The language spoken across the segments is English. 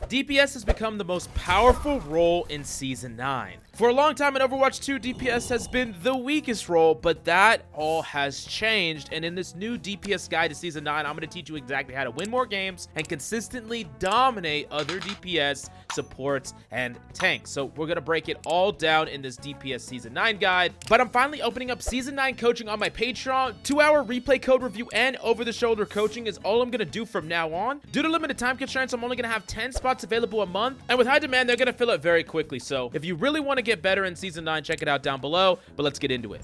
DPS has become the most powerful role in Season 9. For a long time in Overwatch 2, DPS has been the weakest role, but that all has changed, and in this new DPS guide to Season 9, I'm going to teach you exactly how to win more games and consistently dominate other DPS, supports, and tanks. So we're going to break it all down in this DPS Season 9 guide, but I'm finally opening up Season 9 coaching on my Patreon. 2-hour replay code review and over-the-shoulder coaching is all I'm going to do from now on. Due to limited time constraints, I'm only going to have 10 spots available a month, and with high demand, they're going to fill it very quickly. So if you really want to get better in Season 9, check it out down below, but let's get into it.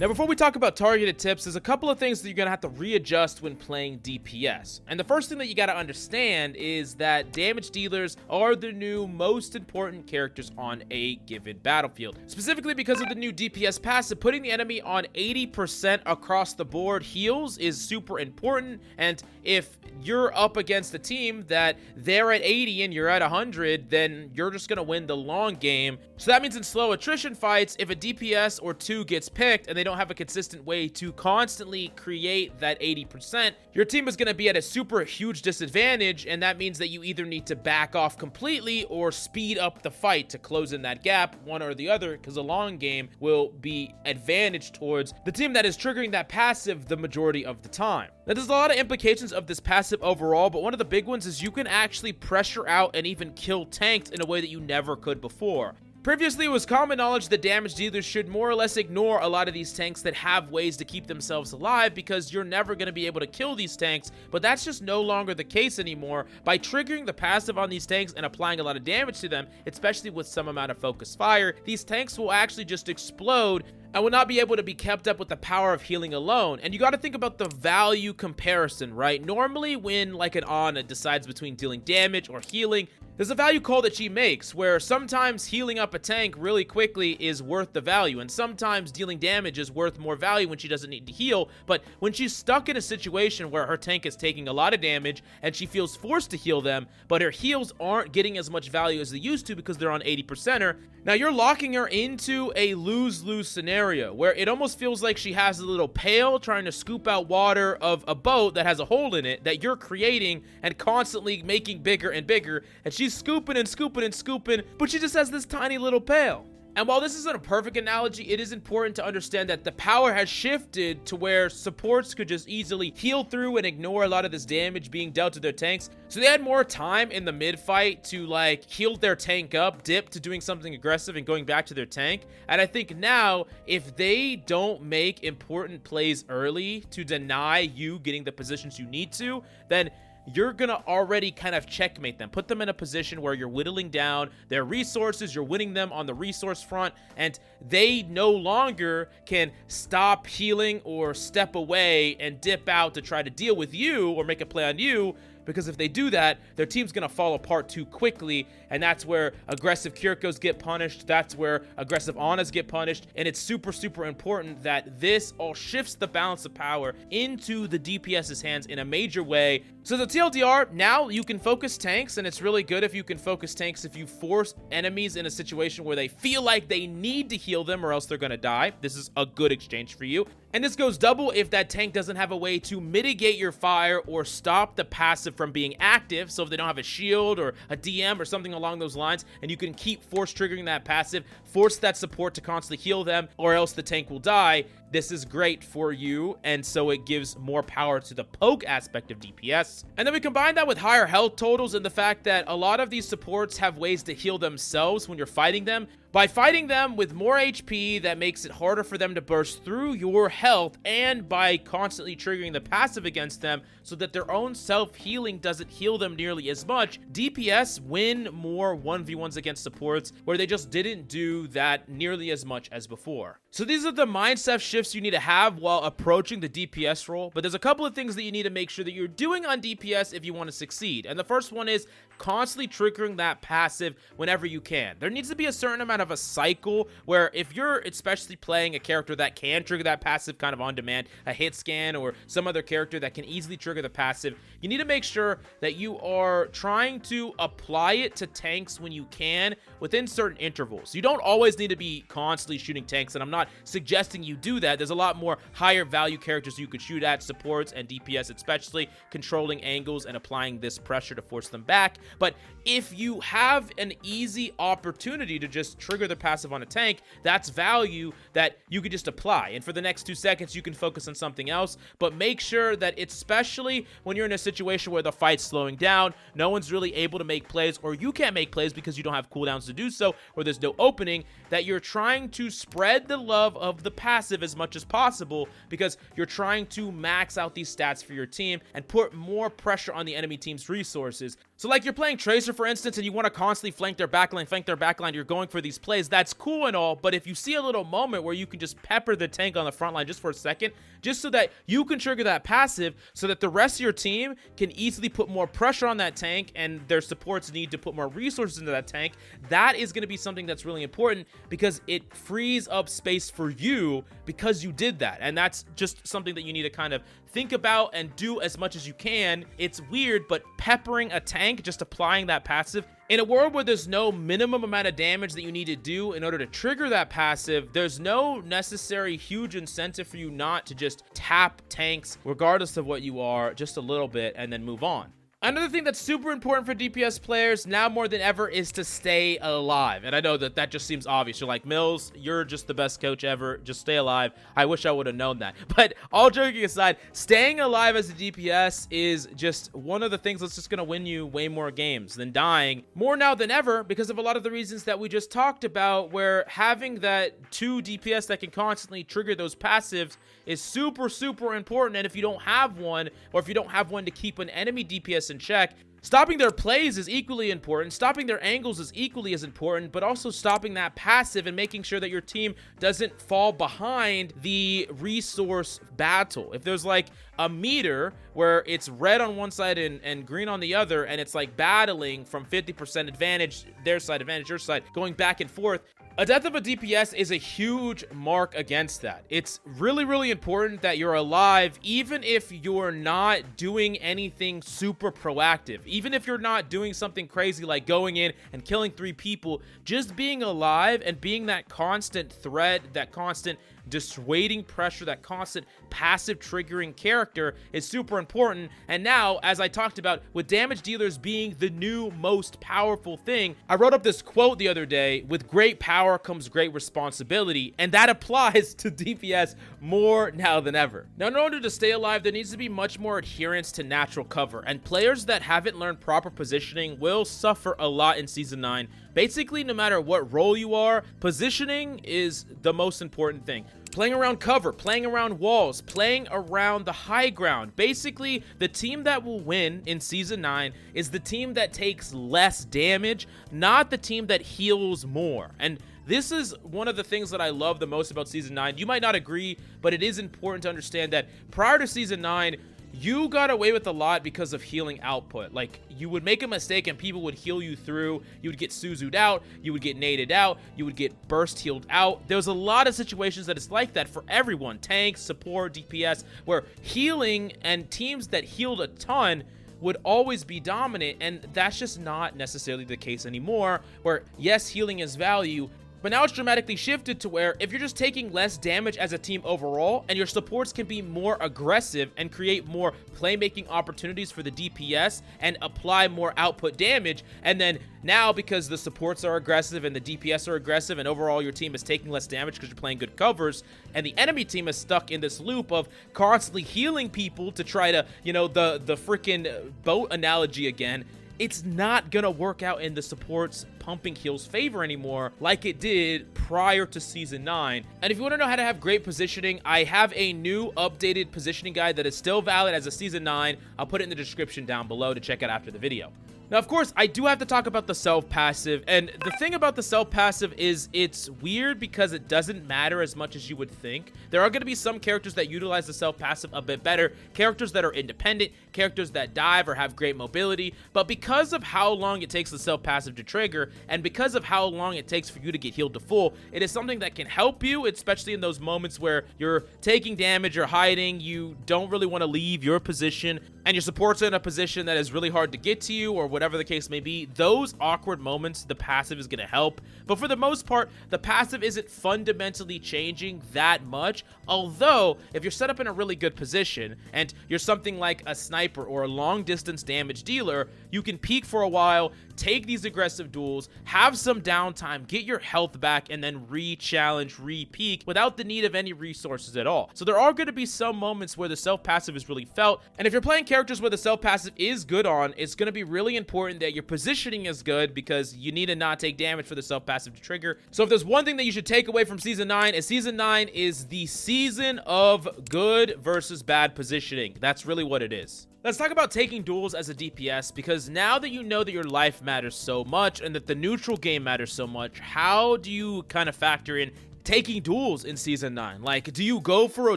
Now, before we talk about targeted tips, there's a couple of things that you're going to have to readjust when playing DPS. And the first thing that you got to understand is that damage dealers are the new most important characters on a given battlefield. Specifically because of the new DPS passive, putting the enemy on 80% across the board heals is super important. And if you're up against a team that they're at 80 and you're at 100, then you're just going to win the long game. So that means in slow attrition fights, if a DPS or two gets picked and they don't have a consistent way to constantly create that 80%, your team is going to be at a super huge disadvantage, and that means that you either need to back off completely or speed up the fight to close in that gap, one or the other, because the long game will be advantage towards the team that is triggering that passive the majority of the time. Now, there's a lot of implications of this passive overall, but one of the big ones is you can actually pressure out and even kill tanks in a way that you never could before. Previously, it was common knowledge that damage dealers should more or less ignore a lot of these tanks that have ways to keep themselves alive because you're never going to be able to kill these tanks, but that's just no longer the case anymore. By triggering the passive on these tanks and applying a lot of damage to them, especially with some amount of focused fire, these tanks will actually just explode and will not be able to be kept up with the power of healing alone. And you got to think about the value comparison, right? Normally, when like an Ana decides between dealing damage or healing, there's a value call that she makes where sometimes healing up a tank really quickly is worth the value, and sometimes dealing damage is worth more value when she doesn't need to heal. But when she's stuck in a situation where her tank is taking a lot of damage and she feels forced to heal them, but her heals aren't getting as much value as they used to because they're on 80%er, now you're locking her into a lose-lose scenario where it almost feels like she has a little pail trying to scoop out water of a boat that has a hole in it that you're creating and constantly making bigger and bigger, and she's scooping and scooping and scooping, but she just has this tiny little pail. And while this isn't a perfect analogy, it is important to understand that the power has shifted to where supports could just easily heal through and ignore a lot of this damage being dealt to their tanks. So they had more time in the mid fight to like heal their tank up, dip to doing something aggressive and going back to their tank. And I think now, if they don't make important plays early to deny you getting the positions you need to, then you're going to already kind of checkmate them. Put them in a position where you're whittling down their resources, you're winning them on the resource front, and they no longer can stop healing or step away and dip out to try to deal with you or make a play on you. Because if they do that, their team's going to fall apart too quickly, and that's where aggressive Kyriakos get punished, that's where aggressive Anas get punished, and it's super, super important that this all shifts the balance of power into the DPS's hands in a major way. So the TLDR, now you can focus tanks, and it's really good if you can focus tanks if you force enemies in a situation where they feel like they need to heal them or else they're going to die. This is a good exchange for you. And this goes double if that tank doesn't have a way to mitigate your fire or stop the passive from being active. So if they don't have a shield or a DM or something along those lines, and you can keep force triggering that passive, force that support to constantly heal them, or else the tank will die. This is great for you, and so it gives more power to the poke aspect of DPS. And then we combine that with higher health totals and the fact that a lot of these supports have ways to heal themselves when you're fighting them. By fighting them with more HP, that makes it harder for them to burst through your health, and by constantly triggering the passive against them so that their own self-healing doesn't heal them nearly as much, DPS win more 1v1s against supports where they just didn't do that nearly as much as before. So these are the mindset shifts you need to have while approaching the DPS role, but there's a couple of things that you need to make sure that you're doing on DPS if you want to succeed. And the first one is constantly triggering that passive whenever you can. There needs to be a certain amount of a cycle where if you're especially playing a character that can trigger that passive kind of on demand, a hit scan or some other character that can easily trigger the passive, you need to make sure that you are trying to apply it to tanks when you can within certain intervals. You don't always need to be constantly shooting tanks, and I'm not suggesting you do that, there's a lot more higher value characters you could shoot at, supports and DPS especially, controlling angles and applying this pressure to force them back. But if you have an easy opportunity to just trigger the passive on a tank, that's value that you could just apply. And for the next 2 seconds, you can focus on something else. But make sure that, especially when you're in a situation where the fight's slowing down, no one's really able to make plays, or you can't make plays because you don't have cooldowns to do so, or there's no opening, that you're trying to spread the love of the passive as much as possible, because you're trying to max out these stats for your team and put more pressure on the enemy team's resources. So like you're playing Tracer, for instance, and you want to constantly flank their backline, you're going for these plays. That's cool and all, but if you see a little moment where you can just pepper the tank on the front line just for a second, just so that you can trigger that passive, so that the rest of your team can easily put more pressure on that tank and their supports need to put more resources into that tank, that is going to be something that's really important, because it frees up space for you because you did that. And that's just something that you need to kind of think about and do as much as you can. It's weird, but peppering a tank, just applying that passive, in a world where there's no minimum amount of damage that you need to do in order to trigger that passive, there's no necessary huge incentive for you not to just tap tanks, regardless of what you are, just a little bit and then move on. Another thing that's super important for DPS players now more than ever is to stay alive. And I know that that just seems obvious. You're like, Mills, you're just the best coach ever. Just stay alive. I wish I would have known that. But all joking aside, staying alive as a DPS is just one of the things that's just going to win you way more games than dying. More now than ever, because of a lot of the reasons that we just talked about, where having that 2 DPS that can constantly trigger those passives is super, super important. And if you don't have one, or if you don't have one to keep an enemy DPS in check, stopping their plays is equally important. Stopping their angles is equally as important, but also stopping that passive and making sure that your team doesn't fall behind the resource battle. If there's like a meter where it's red on one side and green on the other, and it's like battling from 50% advantage, their side advantage, your side, going back and forth, a death of a DPS is a huge mark against that. It's really, really important that you're alive, even if you're not doing anything super proactive. Even if you're not doing something crazy like going in and killing 3 people, just being alive and being that constant threat, that constant dissuading pressure, that constant passive triggering character is super important. And now, as I talked about, with damage dealers being the new most powerful thing, I wrote up this quote the other day: with great power comes great responsibility, and that applies to DPS more now than ever. Now, in order to stay alive, there needs to be much more adherence to natural cover, and players that haven't learned proper positioning will suffer a lot in Season 9. Basically, no matter what role you are, positioning is the most important thing. Playing around cover, playing around walls, playing around the high ground. Basically, the team that will win in Season 9 is the team that takes less damage, not the team that heals more. And this is one of the things that I love the most about Season 9. You might not agree, but it is important to understand that prior to Season 9, you got away with a lot because of healing output. Like, you would make a mistake and people would heal you through. You would get Suzu'd out, you would get naded out, you would get burst healed out. There's a lot of situations that it's like that for everyone. Tanks, support, DPS, where healing and teams that healed a ton would always be dominant, and that's just not necessarily the case anymore, where yes, healing is value, but now it's dramatically shifted to where if you're just taking less damage as a team overall, and your supports can be more aggressive and create more playmaking opportunities for the DPS and apply more output damage, and then now because the supports are aggressive and the DPS are aggressive and overall your team is taking less damage because you're playing good covers, and the enemy team is stuck in this loop of constantly healing people to try to, you know, the freaking boat analogy again, it's not gonna work out in the supports pumping heals favor anymore like it did prior to Season 9. And if you want to know how to have great positioning, I have a new updated positioning guide that is still valid as a Season 9. I'll put it in the description down below to check out after the video. Now, of course, I do have to talk about the self-passive, and the thing about the self-passive is it's weird because it doesn't matter as much as you would think. There are going to be some characters that utilize the self-passive a bit better, characters that are independent, characters that dive or have great mobility, but because of how long it takes the self-passive to trigger, and because of how long it takes for you to get healed to full, it is something that can help you, especially in those moments where you're taking damage or hiding, you don't really want to leave your position, and your support's in a position that is really hard to get to you, or whatever the case may be, those awkward moments, the passive is going to help. But for the most part, the passive isn't fundamentally changing that much. Although, if you're set up in a really good position, and you're something like a sniper or a long distance damage dealer, you can peek for a while, take these aggressive duels, have some downtime, get your health back, and then re-challenge, re-peek without the need of any resources at all. So there are going to be some moments where the self-passive is really felt, and if you're playing characters where the self-passive is good on, it's going to be really important that your positioning is good, because you need to not take damage for the self-passive to trigger. So if there's one thing that you should take away from Season 9, is Season 9 is the season of good versus bad positioning. That's really what it is. Let's talk about taking duels as a DPS, because now that you know that your life matters so much and that the neutral game matters so much, how do you kind of factor in taking duels in Season 9? Like, do you go for a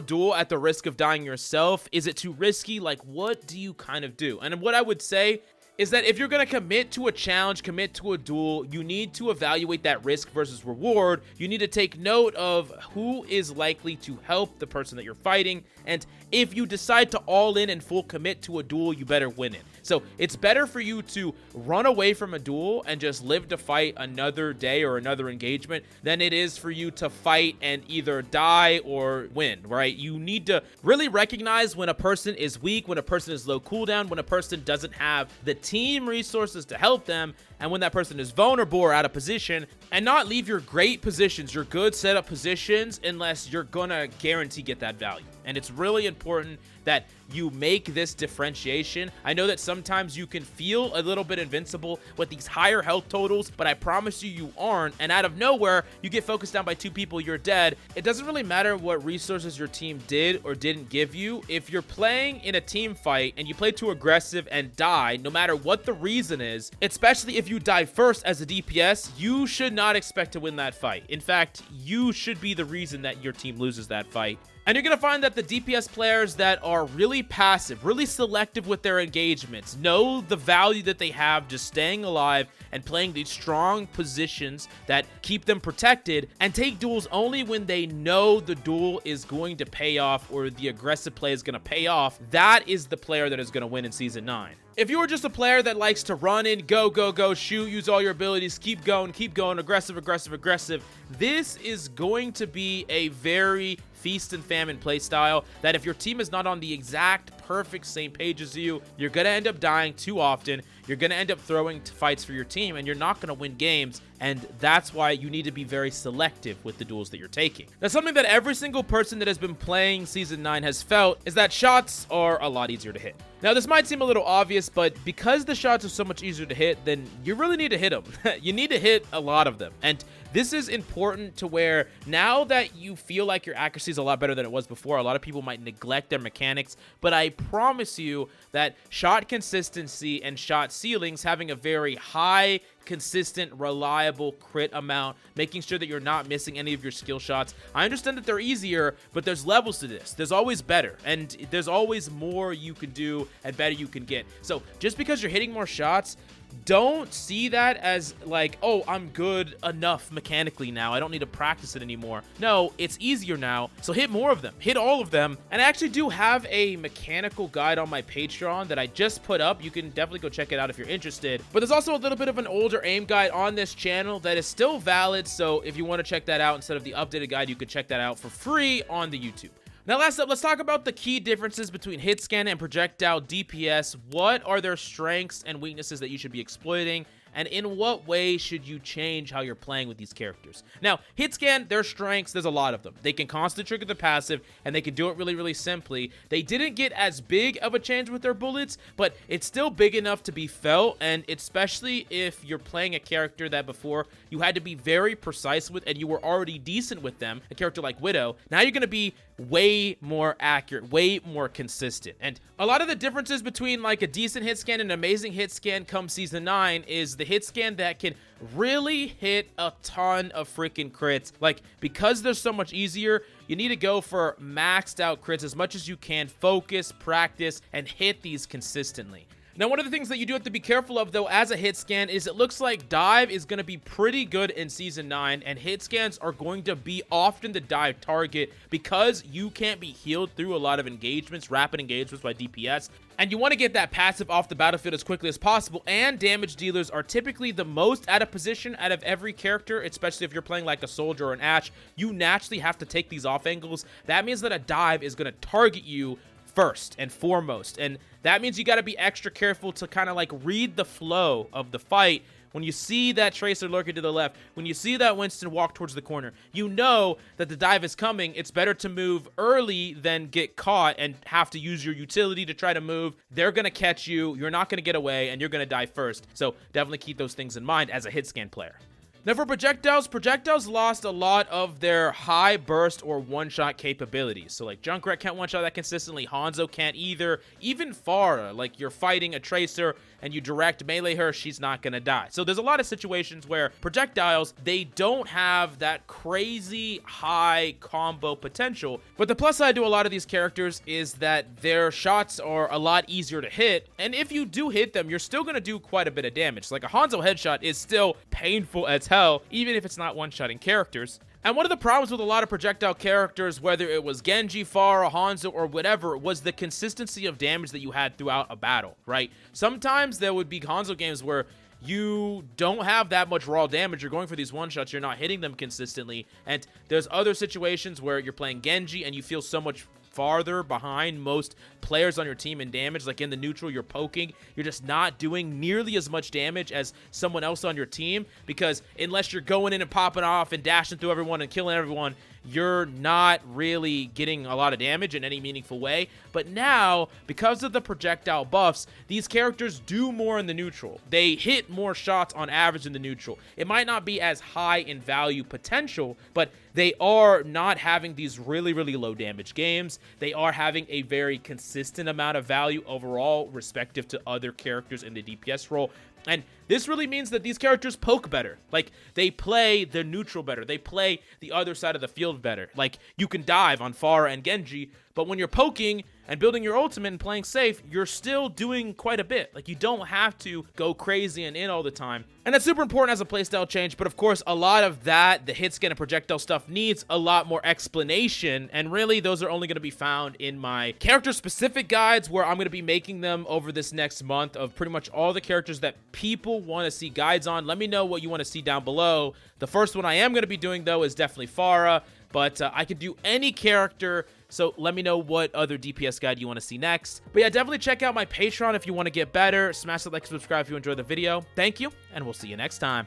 duel at the risk of dying yourself? Is it too risky? Like, what do you kind of do? And what I would say is that if you're going to commit to a challenge, commit to a duel, you need to evaluate that risk versus reward. You need to take note of who is likely to help the person that you're fighting. And if you decide to all in and full commit to a duel, you better win it. So it's better for you to run away from a duel and just live to fight another day or another engagement than it is for you to fight and either die or win, right? You need to really recognize when a person is weak, when a person is low cooldown, when a person doesn't have the team resources to help them, and when that person is vulnerable or out of position, and not leave your great positions, your good setup positions, unless you're gonna guarantee get that value. And it's really important that you make this differentiation. I know that sometimes you can feel a little bit invincible with these higher health totals, but I promise you, you aren't. And out of nowhere, you get focused down by 2 people, you're dead. It doesn't really matter what resources your team did or didn't give you. If you're playing in a team fight and you play too aggressive and die, no matter what the reason is, especially if you die first as a DPS, you should not expect to win that fight. In fact, you should be the reason that your team loses that fight. And you're going to find that the DPS players that are really passive, really selective with their engagements, know the value that they have just staying alive and playing these strong positions that keep them protected, and take duels only when they know the duel is going to pay off or the aggressive play is going to pay off. That is the player that is going to win in Season 9. If you are just a player that likes to run in, go, go, go, shoot, use all your abilities, keep going, aggressive, aggressive, aggressive, this is going to be a very feast and famine play style that if your team is not on the exact perfect same page as you, you're going to end up dying too often. You're going to end up throwing fights for your team, and you're not going to win games. And that's why you need to be very selective with the duels that you're taking. That's something that every single person that has been playing Season 9 has felt, is that shots are a lot easier to hit. Now, this might seem a little obvious, but because the shots are so much easier to hit, then you really need to hit them. You need to hit a lot of them. And this is important to where now that you feel like your accuracy is a lot better than it was before, a lot of people might neglect their mechanics, but I promise you that shot consistency and shot ceilings, having a very high, consistent, reliable crit amount, making sure that you're not missing any of your skill shots. I understand that they're easier, but there's levels to this. There's always better, and there's always more you can do and better you can get. So just because you're hitting more shots, don't see that as like, oh, I'm good enough mechanically now, I don't need to practice it anymore. No, it's easier now, so hit more of them, hit all of them. And I actually do have a mechanical guide on my Patreon that I just put up. You can definitely go check it out if you're interested. But there's also a little bit of an older aim guide on this channel that is still valid, so if you want to check that out instead of the updated guide, you could check that out for free on the YouTube. Now, last up, let's talk about the key differences between hit scan and projectile DPS. What are their strengths and weaknesses that you should be exploiting? And in what way should you change how you're playing with these characters? Now, hit scan, their strengths, there's a lot of them. They can constantly trigger the passive, and they can do it really, really simply. They didn't get as big of a change with their bullets, but it's still big enough to be felt, and especially if you're playing a character that before you had to be very precise with, and you were already decent with them, a character like Widow, now you're going to be way more accurate, way more consistent. And a lot of the differences between like a decent hit scan and an amazing hit scan come Season 9 is the hit scan that can really hit a ton of freaking crits. Like, because they're so much easier, you need to go for maxed out crits as much as you can, focus, practice, and hit these consistently. Now, one of the things that you do have to be careful of, though, as a hit scan is it looks like dive is going to be pretty good in Season 9, and hit scans are going to be often the dive target because you can't be healed through a lot of engagements, rapid engagements by DPS, and you want to get that passive off the battlefield as quickly as possible, and damage dealers are typically the most out of position out of every character, especially if you're playing like a soldier or an Ashe. You naturally have to take these off angles. That means that a dive is going to target you first and foremost, and that means you got to be extra careful to kind of like read the flow of the fight. When you see that Tracer lurking to the left, when you see that Winston walk towards the corner, you know that the dive is coming. It's better to move early than get caught and have to use your utility to try to move. They're going to catch you, you're not going to get away, and you're going to die first. So definitely keep those things in mind as a hit scan player. Now for projectiles lost a lot of their high burst or one-shot capabilities. So like Junkrat can't one-shot that consistently, Hanzo can't either, even Pharah, like you're fighting a Tracer and you direct melee her, she's not gonna die. So there's a lot of situations where projectiles, they don't have that crazy high combo potential. But the plus side to a lot of these characters is that their shots are a lot easier to hit, and if you do hit them, you're still gonna do quite a bit of damage. Like a Hanzo headshot is still painful as hell, even if it's not one-shotting characters. And one of the problems with a lot of projectile characters, whether it was Genji, Pharah, Hanzo, or whatever, was the consistency of damage that you had throughout a battle, right? Sometimes there would be Hanzo games where you don't have that much raw damage. You're going for these one-shots. You're not hitting them consistently. And there's other situations where you're playing Genji and you feel so much farther behind most players on your team in damage. Like in the neutral, you're poking, you're just not doing nearly as much damage as someone else on your team, because unless you're going in and popping off and dashing through everyone and killing everyone, you're not really getting a lot of damage in any meaningful way. But now, because of the projectile buffs, these characters do more in the neutral. They hit more shots on average in the neutral. It might not be as high in value potential, but they are not having these really, really low damage games. They are having a very consistent amount of value overall, respective to other characters in the DPS role. And this really means that these characters poke better. Like, they play the neutral better. They play the other side of the field better. Like, you can dive on Pharah and Genji, but when you're poking and building your ultimate and playing safe, you're still doing quite a bit. Like, you don't have to go crazy and in all the time. And that's super important as a playstyle change, but of course, a lot of that, the hit scan and projectile stuff, needs a lot more explanation, and really, those are only going to be found in my character-specific guides, where I'm going to be making them over this next month of pretty much all the characters that people want to see guides on. Let me know what you want to see down below. The first one I am going to be doing, though, is definitely Pharah, but I could do any character, so let me know what other DPS guide you want to see next. But yeah, definitely check out my Patreon if you want to get better. Smash the like and subscribe if you enjoyed the video. Thank you, and we'll see you next time.